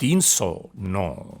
309।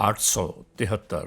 873।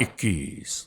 21।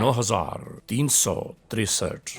9363।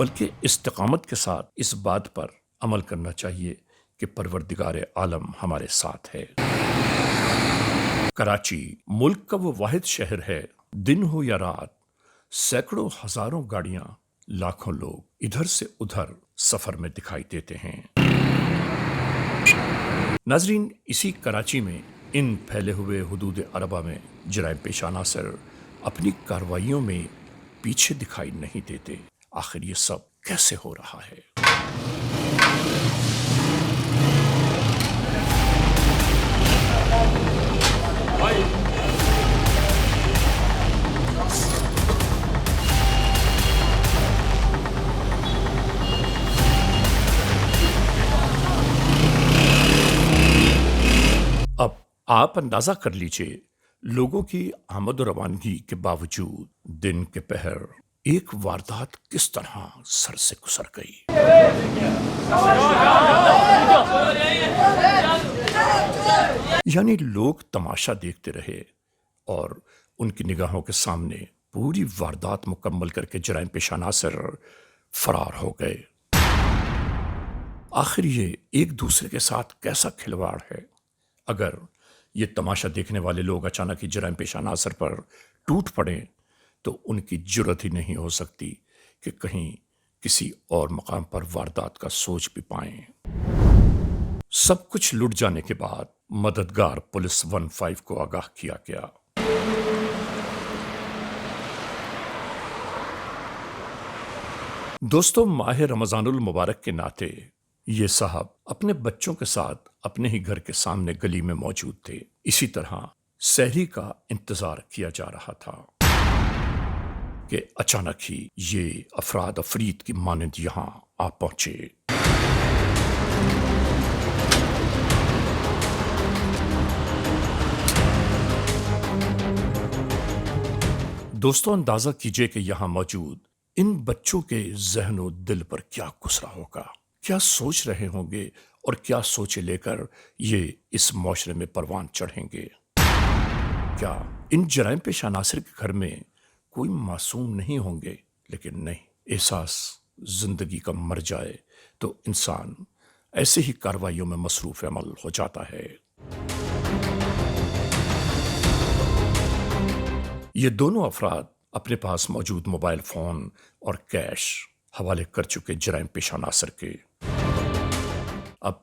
بلکہ استقامت کے ساتھ اس بات پر عمل کرنا چاہیے کہ پروردگار عالم ہمارے ساتھ ہے۔ کراچی ملک کا وہ واحد شہر ہے، دن ہو یا رات، سینکڑوں ہزاروں گاڑیاں، لاکھوں لوگ ادھر سے ادھر سفر میں دکھائی دیتے ہیں۔ ناظرین، اسی کراچی میں ان پھیلے ہوئے حدود عربہ میں جرائم پیشہ عناصر اپنی کارروائیوں میں پیچھے دکھائی نہیں دیتے۔ آخر یہ سب کیسے ہو رہا ہے؟ اب آپ اندازہ کر لیجئے، لوگوں کی آمد و روانگی کے باوجود دن کے پہر ایک واردات کس طرح سر سے گزر گئی۔ یعنی لوگ تماشا دیکھتے رہے اور ان کی نگاہوں کے سامنے پوری واردات مکمل کر کے جرائم پیشہ عناصر فرار ہو گئے۔ آخر یہ ایک دوسرے کے ساتھ کیسا کھلواڑ ہے؟ اگر یہ تماشا دیکھنے والے لوگ اچانک ہی جرائم پیشہ عناصر پر ٹوٹ پڑیں تو ان کی جرت ہی نہیں ہو سکتی کہ کہیں کسی اور مقام پر واردات کا سوچ بھی پائیں۔ سب کچھ لٹ جانے کے بعد مددگار پولیس 15 کو آگاہ کیا گیا۔ دوستو، ماہ رمضان المبارک کے ناطے یہ صاحب اپنے بچوں کے ساتھ اپنے ہی گھر کے سامنے گلی میں موجود تھے۔ اسی طرح سحری کا انتظار کیا جا رہا تھا کہ اچانک ہی یہ افراد افرید کی مانند یہاں آ پہنچے۔ دوستو، اندازہ کیجئے کہ یہاں موجود ان بچوں کے ذہن و دل پر کیا گزرا ہوگا، کیا سوچ رہے ہوں گے اور کیا سوچے لے کر یہ اس معاشرے میں پروان چڑھیں گے۔ کیا ان جرائم پیشہ عناصر کے گھر میں کوئی معصوم نہیں ہوں گے؟ لیکن نہیں، احساس زندگی کا مر جائے تو انسان ایسے ہی کارروائیوں میں مصروف عمل ہو جاتا ہے۔ یہ دونوں افراد اپنے پاس موجود موبائل فون اور کیش حوالے کر چکے جرائم پیشہ عناصر کے۔ اب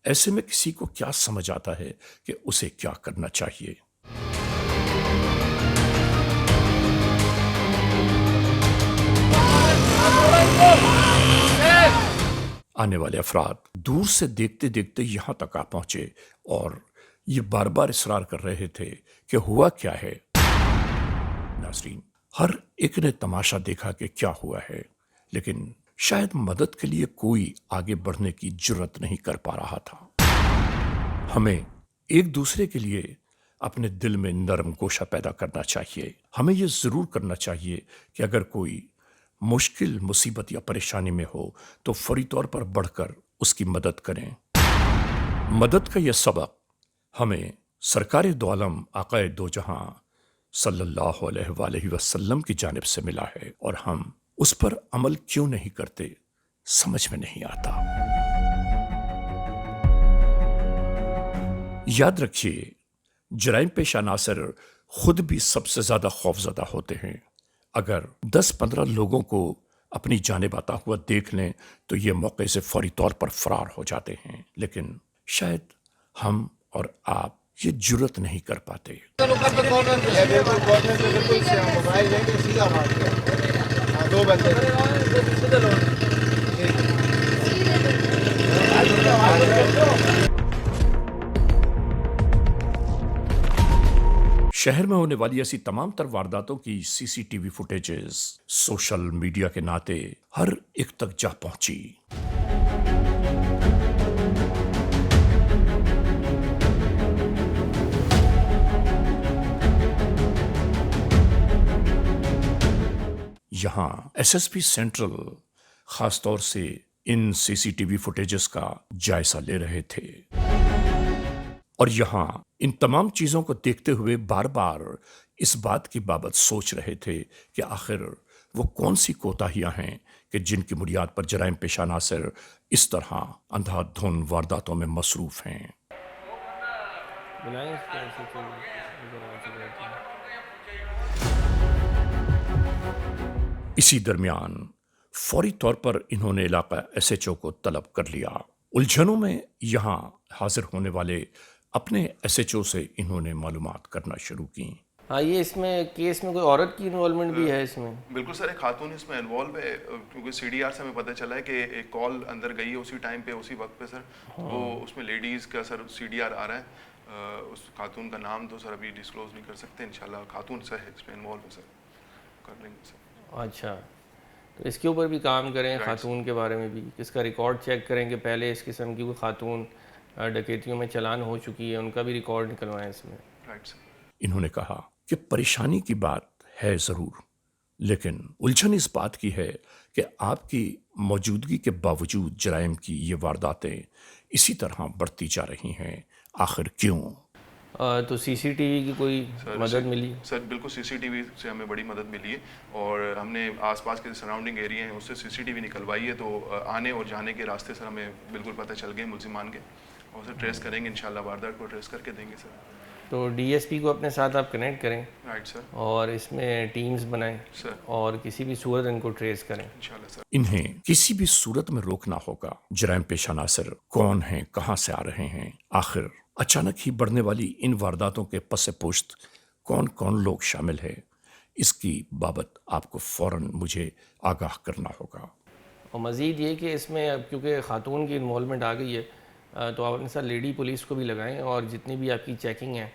ایسے میں کسی کو کیا سمجھ آتا ہے کہ اسے کیا کرنا چاہیے؟ آنے والے افراد دور سے دیکھتے دیکھتے یہاں تک آ پہنچے اور یہ بار بار اصرار کر رہے تھے کہ ہوا کیا ہے۔ ناظرین، ہر ایک نے تماشا دیکھا کہ کیا ہوا ہے، لیکن شاید مدد کے لیے کوئی آگے بڑھنے کی جرت نہیں کر پا رہا تھا۔ ہمیں ایک دوسرے کے لیے اپنے دل میں نرم گوشہ پیدا کرنا چاہیے۔ ہمیں یہ ضرور کرنا چاہیے کہ اگر کوئی مشکل، مصیبت یا پریشانی میں ہو تو فوری طور پر بڑھ کر اس کی مدد کریں۔ مدد کا یہ سبق ہمیں سرکار دو عالم آقا دو جہاں صلی اللہ علیہ وآلہ وسلم کی جانب سے ملا ہے، اور ہم اس پر عمل کیوں نہیں کرتے سمجھ میں نہیں آتا۔ یاد رکھیے، جرائم پیشہ عناصر خود بھی سب سے زیادہ خوفزدہ ہوتے ہیں۔ اگر 10-15 لوگوں کو اپنی جانب آتا ہوا دیکھ لیں تو یہ موقع سے فوری طور پر فرار ہو جاتے ہیں، لیکن شاید ہم اور آپ یہ جرت نہیں کر پاتے۔ شہر میں ہونے والی ایسی تمام تر وارداتوں کی C C T V footages social media کے ناطے ہر ایک تک جا پہنچی۔ یہاں ایس ایس پی سینٹرل خاص طور سے ان سی سی ٹی وی فوٹیجز کا جائزہ لے رہے تھے، اور یہاں ان تمام چیزوں کو دیکھتے ہوئے بار بار اس بات کی بابت سوچ رہے تھے کہ آخر وہ کون سی کوتاہیاں ہیں کہ جن کی بنیاد پر جرائم پیشہ عناصر اس طرح اندھا دھن وارداتوں میں مصروف ہیں؟ بلائیں اس کو ایسے تو ادھر آ چکے ہیں۔ اسی درمیان فوری طور پر انہوں نے علاقہ ایس ایچ او کو طلب کر لیا۔ الجھنوں میں یہاں حاضر ہونے والے اپنے ایس ایچ او سے انہوں نے معلومات کرنا شروع کی۔ ہاں، یہ اس میں کیس میں کوئی عورت کی انوالومنٹ بھی ہے اس میں؟ بالکل سر، ایک خاتون اس میں انوالو ہے، کیونکہ سی ڈی آر سے ہمیں پتہ چلا ہے کہ ایک کال اندر گئی ہے اسی ٹائم پہ، اسی وقت پہ سر، وہ اس میں لیڈیز کا سر سی ڈی آر آ رہا ہے۔ اس خاتون کا نام تو سر ابھی ڈسکلوز نہیں کر سکتے، انشاءاللہ خاتون سر ہے اس میں انوالو ہے سر، کر لیں گے سر۔ اچھا، تو اس کے اوپر بھی کام کریں، خاتون کے بارے میں بھی اس کا ریکارڈ چیک کریں کہ پہلے اس قسم کی کوئی خاتون ڈکیتیوں میں چلان ہو چکی ہے، ان کا بھی ریکارڈ نکلوائیں اس میں۔ Right sir. انہوں نے کہا کہ پریشانی کی بات ہے ضرور، لیکن الجھن اس بات کی ہے کہ آپ کی موجودگی کے باوجود جرائم کی یہ وارداتیں اسی طرح بڑھتی جا رہی ہیں، آخر کیوں؟ تو سی سی ٹی وی کی کوئی مدد ملی؟ سر بالکل سی سی ٹی وی سے ہمیں بڑی مدد ملی ہے، اور ہم نے آس پاس کے سراؤنڈنگ ایریا ہیں اس سے سی سی ٹی وی نکلوائی ہے، تو آنے اور جانے کے راستے سر ہمیں بالکل پتہ چل گئے ملزمان کے، اور اسے ٹریس کریں گے انشاءاللہ، واردات کو ٹریس کر کے دیں گے سر۔ تو ڈی ایس پی کو اپنے ساتھ آپ کنیکٹ کریں، رائٹ سر۔ اور اس میں ٹیمز بنائیں سر اور کسی بھی صورت ان کو ٹریس کریں۔ انشاءاللہ سر۔ انہیں کسی بھی صورت میں روکنا ہوگا۔ جرائم پیشہ عناصر کون ہیں، کہاں سے آ رہے ہیں، آخر اچانک ہی بڑھنے والی ان وارداتوں کے پس پشت کون کون لوگ شامل ہیں، اس کی بابت آپ کو فوراً مجھے آگاہ کرنا ہوگا۔ اور مزید یہ کہ اس میں اب کیونکہ خاتون کی انوالومنٹ آ گئی ہے، تو آپ اپنے ساتھ لیڈی پولیس کو بھی لگائیں، اور جتنی بھی آپ کی چیکنگ ہے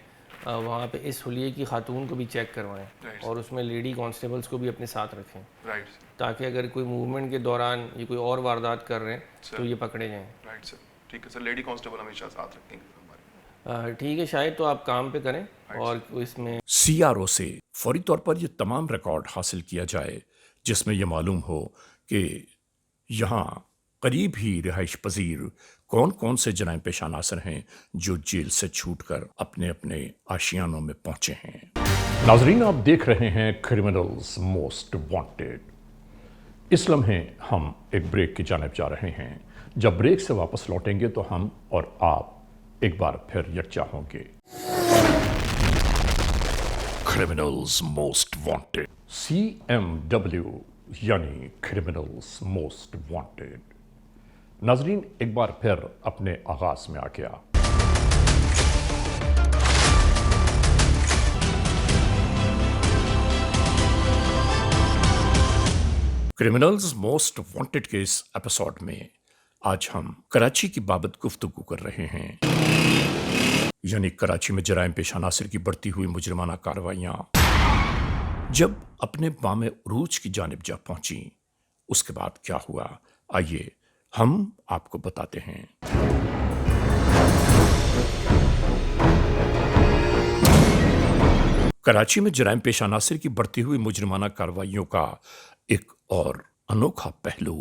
وہاں پہ اس حلیے کی خاتون کو بھی چیک کروائیں، اور اس میں لیڈی کانسٹیبلز کو بھی اپنے ساتھ رکھیں، رائٹ سر۔ تاکہ اگر کوئی موومنٹ کے دوران یہ کوئی اور واردات کر رہے ہیں تو یہ پکڑے جائیں۔ رائٹ سر، ٹھیک ہے سر، لیڈی کانسٹیبل ہمیشہ ساتھ رکھیں گے ہمارے۔ ٹھیک ہے، شاید تو آپ کام پہ کریں، اور اس میں سی آر او سے فوری طور پر یہ تمام ریکارڈ حاصل کیا جائے جس میں یہ معلوم ہو کہ یہاں قریب ہی رہائش پذیر کون کون سے جرائم پیشہ عناصر ہیں جو جیل سے چھوٹ کر اپنے اپنے آشیانوں میں پہنچے ہیں۔ ناظرین، آپ دیکھ رہے ہیں کرمنلز موسٹ وانٹیڈ۔ اس لمحے ہم ایک بریک کی جانب جا رہے ہیں۔ جب بریک سے واپس لوٹیں گے تو ہم اور آپ ایک بار پھر یکجا ہوں گے۔ کرمنلز موسٹ وانٹیڈ، CMW یعنی کرمنلز موسٹ وانٹیڈ۔ ناظرین، ایک بار پھر اپنے آغاز میں آ گیا۔ کرمنلز موسٹ وانٹیڈ کے اس ایپیسوڈ میں آج ہم کراچی کی بابت گفتگو کر رہے ہیں، یعنی کراچی میں جرائم پیشہ عناصر کی بڑھتی ہوئی مجرمانہ کارروائیاں جب اپنے بام عروج کی جانب جا پہنچی، اس کے بعد کیا ہوا، آئیے ہم آپ کو بتاتے ہیں۔ کراچی میں جرائم پیشہ عناصر کی بڑھتی ہوئی مجرمانہ کارروائیوں کا ایک اور انوکھا پہلو،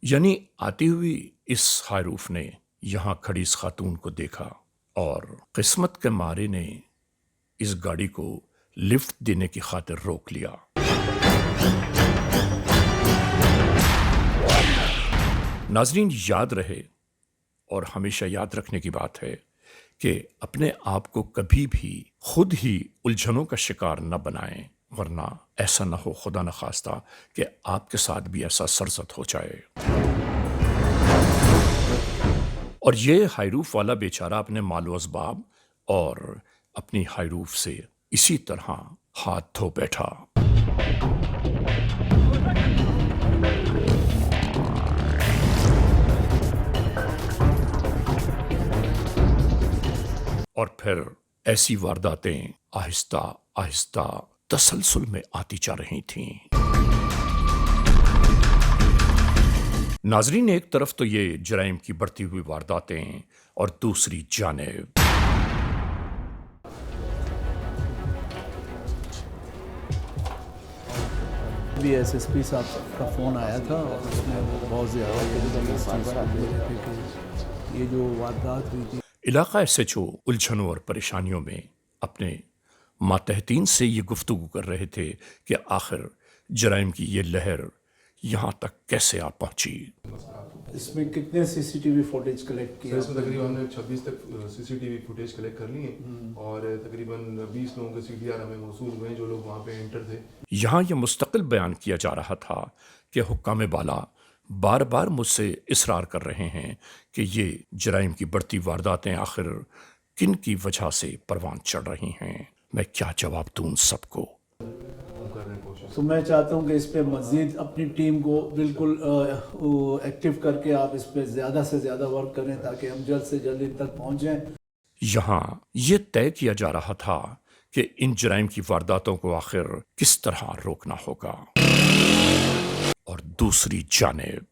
یعنی آتی ہوئی اس ہائروف نے یہاں کھڑی اس خاتون کو دیکھا اور قسمت کے مارے نے اس گاڑی کو لفٹ دینے کی خاطر روک لیا۔ ناظرین، یاد رہے اور ہمیشہ یاد رکھنے کی بات ہے کہ اپنے آپ کو کبھی بھی خود ہی الجھنوں کا شکار نہ بنائیں، ورنہ ایسا نہ ہو خدا نخواستہ کہ آپ کے ساتھ بھی ایسا سرزد ہو جائے۔ اور یہ ہائروف والا بیچارہ اپنے مال و اسباب اور اپنی ہائروف سے اسی طرح ہاتھ دھو بیٹھا۔ اور پھر ایسی وارداتیں آہستہ آہستہ تسلسل میں آتی جا رہی تھیں۔ ناظرین، ایک طرف تو یہ جرائم کی بڑھتی ہوئی وارداتیں اور دوسری جانب بھی ایس پی صاحب کا فون آیا تھا، اور اس میں بہت زیادہ یہ جو واردات ہوئی تھی۔ علاقہ ایس ایچ او الجھنوں اور پریشانیوں میں اپنے ماتحتین سے یہ گفتگو کر رہے تھے کہ آخر جرائم کی یہ لہر یہاں تک کیسے آ پہنچی۔ اس میں کتنے C C T V footage collect کیا؟ اس میں تقریباً ہم نے 26 تک C C T V footage collect کر لی ہیں اور تقریباً 20 لوگوں کے سی ڈی آر ہمیں موصول ہوئے ہیں جو لوگ وہاں پہ انٹر تھے۔ یہاں یہ مستقل بیان کیا جا رہا تھا کہ حکام بالا بار بار مجھ سے اصرار کر رہے ہیں کہ یہ جرائم کی بڑھتی وارداتیں آخر کن کی وجہ سے پروان چڑھ رہی ہیں۔ میں کیا جواب دوں ان سب کو؟ تو میں چاہتا ہوں کہ اس پہ مزید اپنی ٹیم کو بالکل ایکٹیو کر کے آپ اس پہ زیادہ سے زیادہ ورک کریں تاکہ ہم جلد سے جلد ان تک پہنچیں۔ یہاں یہ طے کیا جا رہا تھا کہ ان جرائم کی وارداتوں کو آخر کس طرح روکنا ہوگا، اور دوسری جانب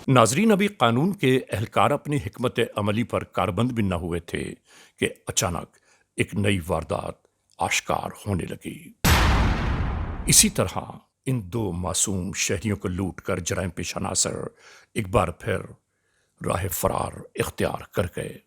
ناظرین، ابھی قانون کے اہلکار اپنی حکمت عملی پر کاربند بھی نہ ہوئے تھے کہ اچانک ایک نئی واردات آشکار ہونے لگی۔ اسی طرح ان دو معصوم شہریوں کو لوٹ کر جرائم پیشہ عناصر ایک بار پھر راہ فرار اختیار کر گئے۔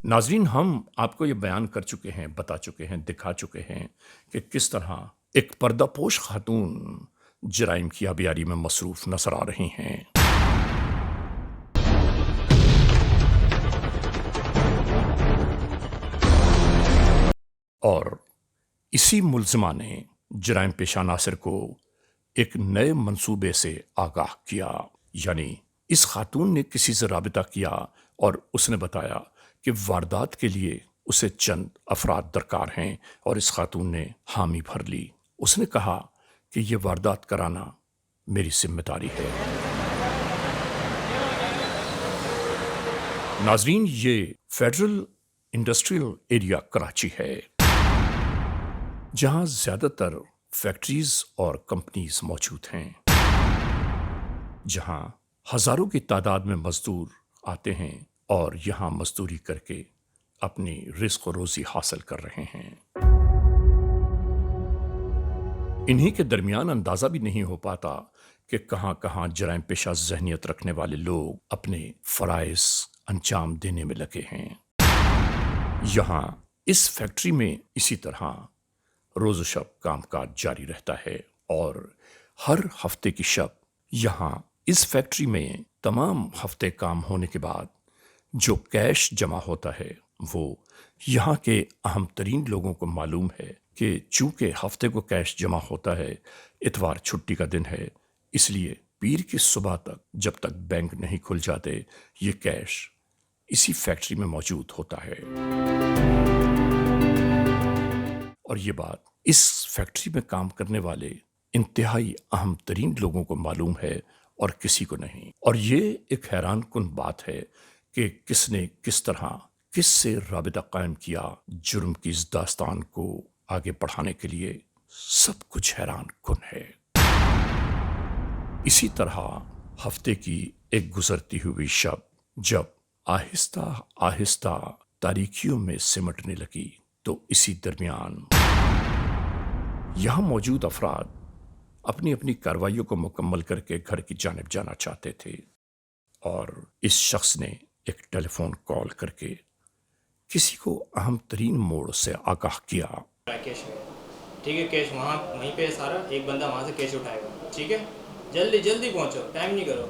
ناظرین، ہم آپ کو یہ بیان کر چکے ہیں، بتا چکے ہیں، دکھا چکے ہیں کہ کس طرح ایک پردہ پوش خاتون جرائم کی آبیاری میں مصروف نظر آ رہی ہیں۔ اور اسی ملزمہ نے جرائم پیشہ عناصر کو ایک نئے منصوبے سے آگاہ کیا، یعنی اس خاتون نے کسی سے رابطہ کیا اور اس نے بتایا کہ واردات کے لیے اسے چند افراد درکار ہیں، اور اس خاتون نے حامی بھر لی۔ اس نے کہا کہ یہ واردات کرانا میری ذمہ داری ہے۔ ناظرین، یہ فیڈرل انڈسٹریل ایریا کراچی ہے، جہاں زیادہ تر فیکٹریز اور کمپنیز موجود ہیں، جہاں ہزاروں کی تعداد میں مزدور آتے ہیں اور یہاں مزدوری کر کے اپنی رزق و روزی حاصل کر رہے ہیں۔ انہی کے درمیان اندازہ بھی نہیں ہو پاتا کہ کہاں کہاں جرائم پیشہ ذہنیت رکھنے والے لوگ اپنے فرائض انجام دینے میں لگے ہیں۔ یہاں اس فیکٹری میں اسی طرح روز و شب کام کاج جاری رہتا ہے، اور ہر ہفتے کی شب یہاں اس فیکٹری میں تمام ہفتے کام ہونے کے بعد جو کیش جمع ہوتا ہے وہ یہاں کے اہم ترین لوگوں کو معلوم ہے کہ چونکہ ہفتے کو کیش جمع ہوتا ہے، اتوار چھٹی کا دن ہے، اس لیے پیر کی صبح تک جب تک بینک نہیں کھل جاتے یہ کیش اسی فیکٹری میں موجود ہوتا ہے۔ اور یہ بات اس فیکٹری میں کام کرنے والے انتہائی اہم ترین لوگوں کو معلوم ہے اور کسی کو نہیں۔ اور یہ ایک حیران کن بات ہے کہ کس نے کس طرح کس سے رابطہ قائم کیا جرم کی اس داستان کو آگے بڑھانے کے لیے، سب کچھ حیران کن ہے۔ اسی طرح ہفتے کی ایک گزرتی ہوئی شب جب آہستہ آہستہ تاریکیوں میں سمٹنے لگی، تو اسی درمیان یہاں موجود افراد اپنی اپنی کارروائیوں کو مکمل کر کے گھر کی جانب جانا چاہتے تھے، اور اس شخص نے ایک ٹیلی فون کال کر کے کسی کو اہم ترین موڑ سے آگاہ کیا۔ کیش ہے، ٹھیک ہے، کیش وہاں وہیں پہ سارا، ایک بندہ وہاں سے کیش اٹھائے گا، ٹھیک ہے، جلدی جلدی پہنچو، ٹائم نہیں کرو،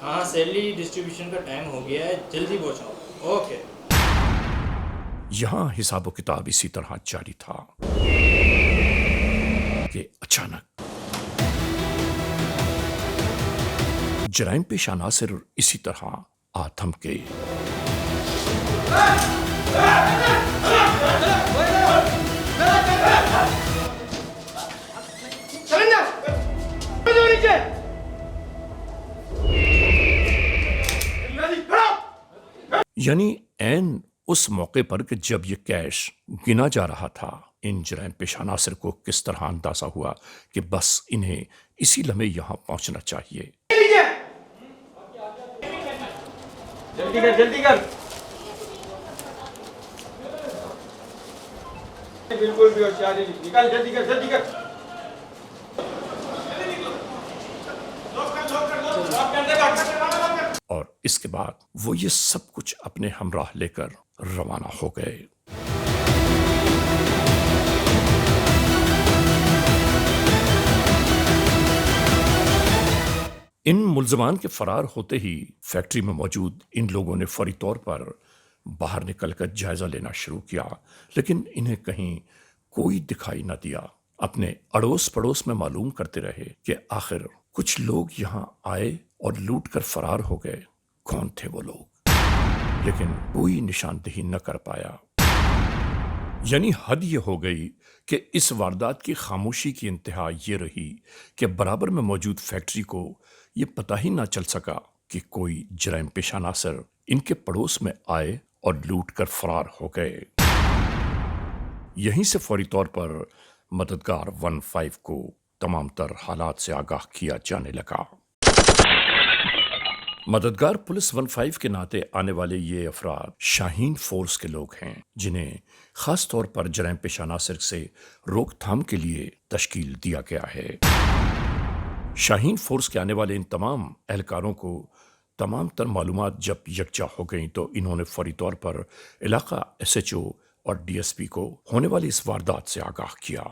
ہاں سیلری ڈسٹریبیوشن کا ٹائم ہو گیا ہے، جلدی پہنچاؤ، اوکے۔ یہاں حساب و کتاب اسی طرح جاری تھا کہ اچانک جرائم پیشہ عناصر اسی طرح آ تھمکے۔ یعنی عین اس موقع پر کہ جب یہ کیش گنا جا رہا تھا، ان جرائم پیشہ عناصر کو کس طرح اندازہ ہوا کہ بس انہیں اسی لمحے یہاں پہنچنا چاہیے۔ جلدی کر جلدی کر، بالکل بھی ہوشیاری نکال، جلدی کر جلدی کر۔ اس کے بعد وہ یہ سب کچھ اپنے ہمراہ لے کر روانہ ہو گئے۔ ان ملزمان کے فرار ہوتے ہی فیکٹری میں موجود ان لوگوں نے فوری طور پر باہر نکل کر جائزہ لینا شروع کیا، لیکن انہیں کہیں کوئی دکھائی نہ دیا۔ اپنے اڑوس پڑوس میں معلوم کرتے رہے کہ آخر کچھ لوگ یہاں آئے اور لوٹ کر فرار ہو گئے۔ کون تھے وہ لوگ؟ لیکن کوئی نشاندہی نہ کر پایا۔ یعنی حد یہ ہو گئی کہ اس واردات کی خاموشی کی انتہا یہ رہی کہ برابر میں موجود فیکٹری کو یہ پتہ ہی نہ چل سکا کہ کوئی جرائم پیشہ عناصر ان کے پڑوس میں آئے اور لوٹ کر فرار ہو گئے۔ یہیں سے فوری طور پر مددگار 15 کو تمام تر حالات سے آگاہ کیا جانے لگا۔ مددگار پولیس 15 کے ناطے آنے والے یہ افراد شاہین فورس کے لوگ ہیں، جنہیں خاص طور پر جرائم پیشہ عناصر سے روک تھام کے لیے تشکیل دیا گیا ہے۔ شاہین فورس کے آنے والے ان تمام اہلکاروں کو تمام تر معلومات جب یکجا ہو گئیں تو انہوں نے فوری طور پر علاقہ SHO اور DSP کو ہونے والی اس واردات سے آگاہ کیا۔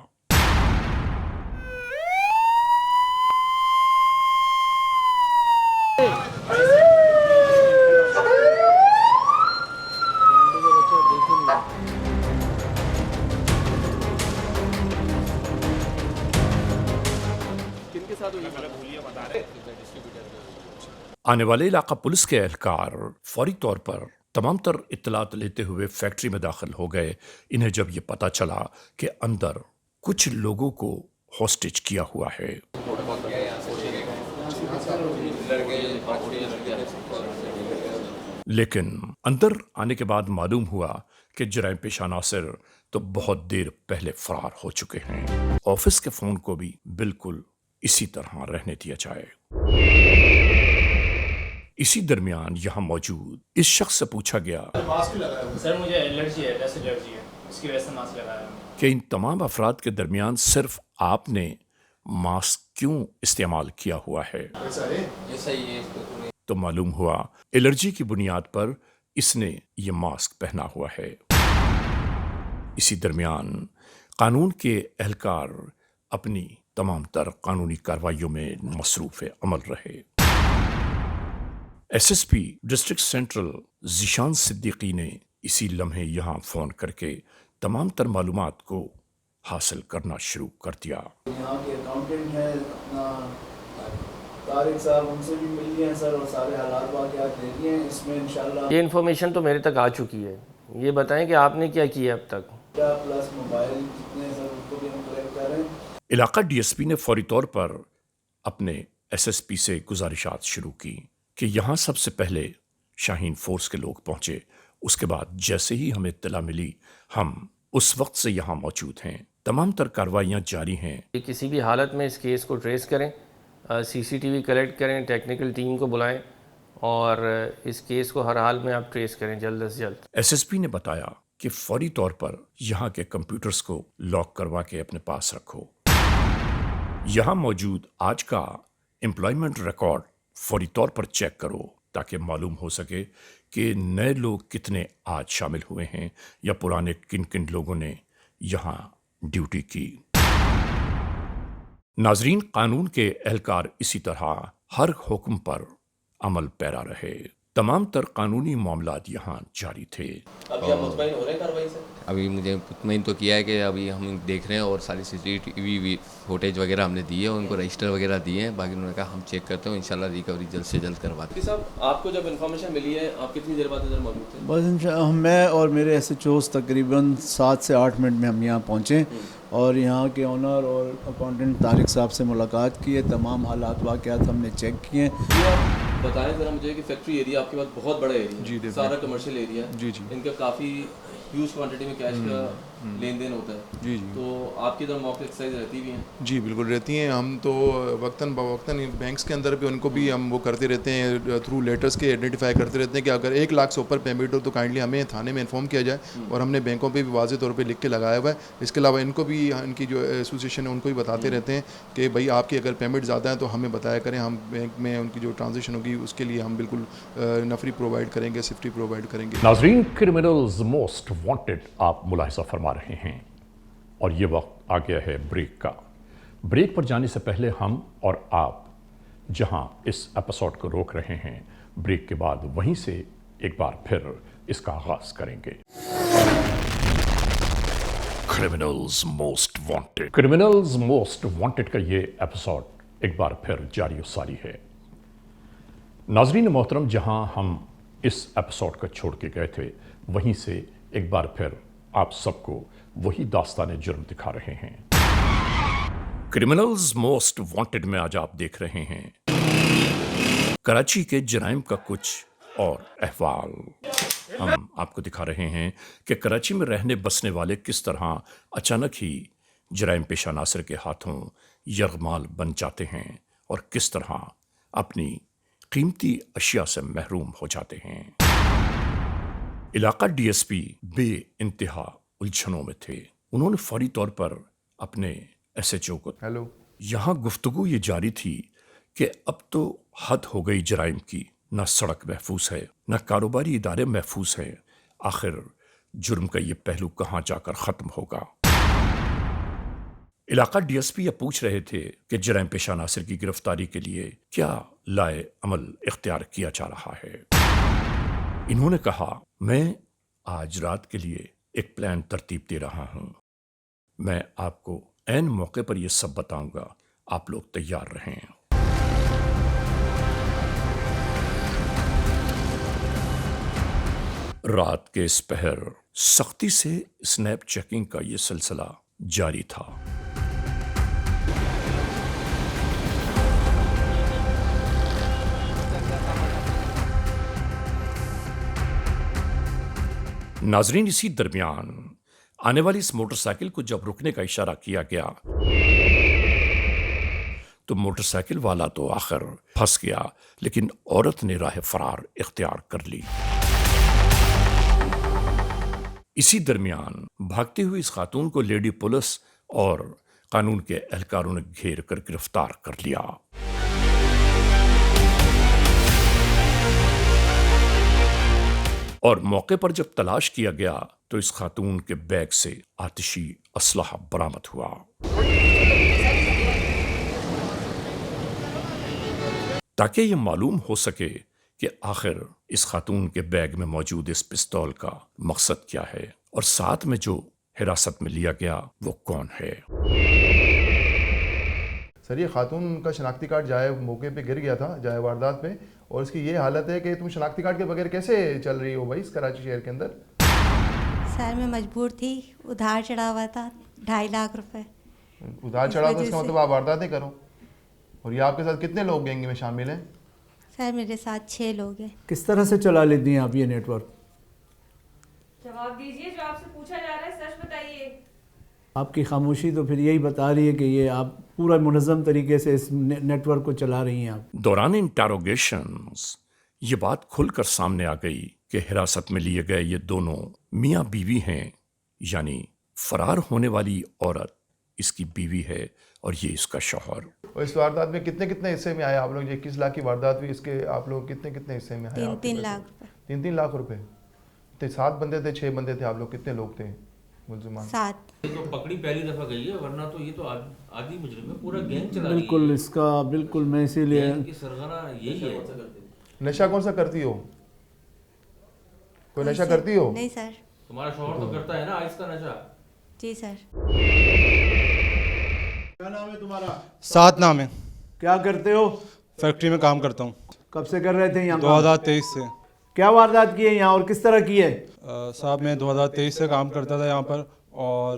آنے والے علاقہ پولیس کے اہلکار فوری طور پر تمام تر اطلاعات لیتے ہوئے فیکٹری میں داخل ہو گئے۔ انہیں جب یہ پتا چلا کہ اندر کچھ لوگوں کو ہوسٹیج کیا ہوا ہے، لیکن اندر آنے کے بعد معلوم ہوا کہ جرائم پیشہ عناصر تو بہت دیر پہلے فرار ہو چکے ہیں۔ آفس کے فون کو بھی بالکل اسی طرح رہنے دیا جائے۔ اسی درمیان یہاں موجود اس شخص سے پوچھا گیا سر مجھے الرجی ہے، ڈسٹ الرجی ہے، اس کی وجہ سے ماسک لگایا ہوں۔ کہ ان تمام افراد کے درمیان صرف آپ نے ماسک کیوں استعمال کیا ہوا ہے؟ تو معلوم ہوا الرجی کی بنیاد پر اس نے یہ ماسک پہنا ہوا ہے۔ اسی درمیان قانون کے اہلکار اپنی تمام تر قانونی کارروائیوں میں مصروف عمل رہے۔ SSP district central Zeeshan Siddiqui نے اسی لمحے یہاں فون کر کے تمام تر معلومات کو حاصل کرنا شروع کر دیا۔ یہاں کے اکاؤنٹنٹ ہیں اپنا طارق صاحب، ان سے بھی مل لیے ہیں سر، اور سارے حالات واقعات دے دیے ہیں۔ اس میں انشاءاللہ یہ انفارمیشن تو میرے تک آ چکی ہے۔ یہ بتائیں کہ آپ نے کیا کیا اب تک؟ پلس موبائل جتنے سر اس کو بھی ہم کلیکٹ کر رہے ہیں۔ علاقہ DSP نے فوری طور پر اپنے SSP سے گزارشات شروع کی کہ یہاں سب سے پہلے شاہین فورس کے لوگ پہنچے۔ اس کے بعد جیسے ہی ہمیں اطلاع ملی ہم اس وقت سے یہاں موجود ہیں۔ تمام تر کارروائیاں جاری ہیں۔ کسی بھی حالت میں اس کیس کو ٹریس کریں، CCTV کلیکٹ کریں، ٹیکنیکل ٹیم کو بلائیں اور اس کیس کو ہر حال میں آپ ٹریس کریں جلد از جلد۔ SSP نے بتایا کہ فوری طور پر یہاں کے کمپیوٹرز کو لاک کروا کے اپنے پاس رکھو۔ یہاں موجود آج کا امپلائمنٹ ریکارڈ فوری طور پر چیک کرو تاکہ معلوم ہو سکے کہ نئے لوگ کتنے آج شامل ہوئے ہیں یا پرانے کن کن لوگوں نے یہاں ڈیوٹی کی۔ ناظرین، قانون کے اہلکار اسی طرح ہر حکم پر عمل پیرا رہے۔ تمام تر قانونی معاملات یہاں جاری تھے۔ ابھی آپ مطمئن ہو رہے ہیں کارروائی سے؟ ابھی مجھے مطمئن تو کیا ہے کہ ابھی ہم دیکھ رہے ہیں اور ساری CCTV فوٹیج وغیرہ ہم نے دی ہے، ان کو رجسٹر وغیرہ دیے ہیں، باقی انہوں نے کہا ہم چیک کرتے ہیں، انشاءاللہ ریکوری جلد سے جلد کرواتے ہیں۔ صاحب آپ کو جب انفارمیشن ملی ہے آپ کتنی دیر بعد ادھر موجود تھے؟ بس میں اور میرے SHOs تقریباً 7 سے 8 منٹ میں ہم یہاں پہنچے اور یہاں کے آنر اور اکاؤنٹنٹ طارق صاحب سے ملاقات کی ہے۔ تمام حالات واقعات ہم نے چیک کیے ہیں۔ بتائیں ذرا مجھے کہ فیکٹری ایریا آپ کے پاس بہت بڑا ایریا ہے، سارا کمرشل ایریا ہے، ان کا کافی ہیوج کوانٹٹی میں کیش کا لین دین ہوتا ہے. جی جی تو آپ کی ادھر موقع ایکسرسائز رہتی بھی ہیں؟ جی بالکل رہتی ہیں. ہم تو وقتاً بوقتاً بینکس کے اندر بھی ان کو بھی ہم وہ کرتے رہتے ہیں تھرو لیٹرس کے آئیڈینٹیفائی کرتے رہتے ہیں کہ اگر 1 لاکھ سے اوپر پیمنٹ ہو تو کائنڈلی ہمیں تھانے میں انفارم کیا جائے, اور ہم نے بینکوں پہ بھی واضح طور پہ لکھ کے لگایا ہوا ہے. اس کے علاوہ ان کو بھی ان کی جو ایسوسیشن ہے ان کو بھی بتاتے رہتے ہیں کہ بھائی آپ کی اگر پیمنٹ زیادہ ہے تو ہمیں بتایا کریں, ہم بینک میں ان کی جو ٹرانزیکشن ہوگی اس کے لیے ہم بالکل نفری پرووائڈ کریں گے, سیفٹی پرووائڈ کریں گے. ناظرین, کرمنلز موسٹ وانٹڈ آپ ملاحظہ فرما رہے ہیں, اور یہ وقت آ گیا ہے بریک کا. بریک پر جانے سے پہلے ہم اور آپ جہاں اس ایپیسوڈ کو روک رہے ہیں, بریک کے بعد وہیں سے ایک بار پھر اس کا آغاز کریں گے. Criminals most wanted. Criminals most wanted کا یہ ایپیسوڈ ایک بار پھر جاری و ساری ہے. ناظرین محترم, جہاں ہم اس ایپیسوڈ کو چھوڑ کے گئے تھے وہیں سے ایک بار پھر آپ سب کو وہی داستان جرم دکھا رہے ہیں. کرمنلز موسٹ وانٹڈ میں آج آپ دیکھ رہے ہیں کراچی کے جرائم کا کچھ اور احوال. ہم آپ کو دکھا رہے ہیں کہ کراچی میں رہنے بسنے والے کس طرح اچانک ہی جرائم پیشہ عناصر کے ہاتھوں یرغمال بن جاتے ہیں اور کس طرح اپنی قیمتی اشیاء سے محروم ہو جاتے ہیں. علاقہ ڈی ایس پی بے انتہا الجھنوں میں تھے. انہوں نے فوری طور پر اپنے ایس ایچ او کو یہاں گفتگو یہ جاری تھی کہ اب تو حد ہو گئی جرائم کی. نہ سڑک محفوظ ہے, نہ کاروباری ادارے محفوظ ہیں. آخر جرم کا یہ پہلو کہاں جا کر ختم ہوگا؟ علاقہ ڈی ایس پی یہ پوچھ رہے تھے کہ جرائم پیشہ عناصر کی گرفتاری کے لیے کیا لائے عمل اختیار کیا جا رہا ہے. انہوں نے کہا, میں آج رات کے لیے ایک پلان ترتیب دے رہا ہوں. میں آپ کو عین موقع پر یہ سب بتاؤں گا, آپ لوگ تیار رہیں. رات کے اس پہر سختی سے سنیپ چیکنگ کا یہ سلسلہ جاری تھا. ناظرین, اسی درمیان آنے والی اس موٹر سائیکل کو جب رکنے کا اشارہ کیا گیا تو موٹر سائیکل والا تو آخر پھنس گیا, لیکن عورت نے راہ فرار اختیار کر لی. اسی درمیان بھاگتی ہوئی اس خاتون کو لیڈی پولیس اور قانون کے اہلکاروں نے گھیر کر گرفتار کر لیا. اور موقع پر جب تلاش کیا گیا تو اس خاتون کے بیگ سے آتشی اسلحہ برآمد ہوا. تاکہ یہ معلوم ہو سکے کہ آخر اس خاتون کے بیگ میں موجود اس پستول کا مقصد کیا ہے اور ساتھ میں جو حراست میں لیا گیا وہ کون ہے. سر, یہ خاتون کا شناختی کارڈ جائے موقع پہ گر گیا تھا, جائے واردات پہ, اور اس کی یہ حالت ہے کہ تم شناختی کارڈ کے بغیر کیسے چل رہی ہو بھائی اس کراچی شہر کے اندر؟ سر میں مجبور تھی, ادھار چڑھا ہوا تھا 2.5 لاکھ روپے. ادھار چڑھا تو اس کا مطلب آپ وارداتیں کرو. اور یہ آپ کے ساتھ کتنے لوگ گینگ میں شامل ہیں؟ سر میرے ساتھ 6 لوگ ہیں. کس طرح سے چلا لیتی ہیں آپ یہ نیٹ ورک؟ جواب دیجیے, جو آپ سے پوچھا جا رہا ہے سچ بتائیے. آپ کی خاموشی تو پھر یہی بتا رہی ہے کہ یہ آپ پورا منظم طریقے سے اس نیٹ ورک کو چلا رہی ہیں. آپ دوران انٹاروگیشنز یہ بات کھل کر سامنے آ گئی کہ حراست میں لیے گئے یہ دونوں میاں بیوی ہیں, یعنی فرار ہونے والی عورت اس کی بیوی ہے اور یہ اس کا شوہر. اور اس واردات میں کتنے کتنے حصے میں آئے آپ لوگ؟ 21 لاکھ کی واردات ہوئی, اس کے آپ لوگ کتنے کتنے حصے میں آئے؟ 3 لاکھ روپے. 3 لاکھ روپے. 7 بندے تھے, 6 بندے تھے, آپ لوگ کتنے لوگ تھے ملزمان؟ 7. یہ تو پکڑی پہلی دفعہ گئی ہے, ورنہ تو یہ تو آدھی مجرم ہے, پورا گینگ چلا. بالکل اس کا بالکل میں اسی لیے سرغنہ یہی ہے. نشہ کون سا کرتی ہو؟ کوئی نشہ کرتی ہو؟ نہیں سر. تمہارا شوہر تو کرتا ہے نا آئس کا نشہ؟ جی سر. کیا نام ہے تمہارا؟ سات نام ہے. کیا کرتے ہو؟ فیکٹری میں کام کرتا ہوں. کب سے کر رہے تھے یہاں؟ 2023 سے. کیا واردات کی ہے یہاں اور کس طرح کی ہے؟ صاحب میں 2023 سے کام کرتا تھا یہاں پر, اور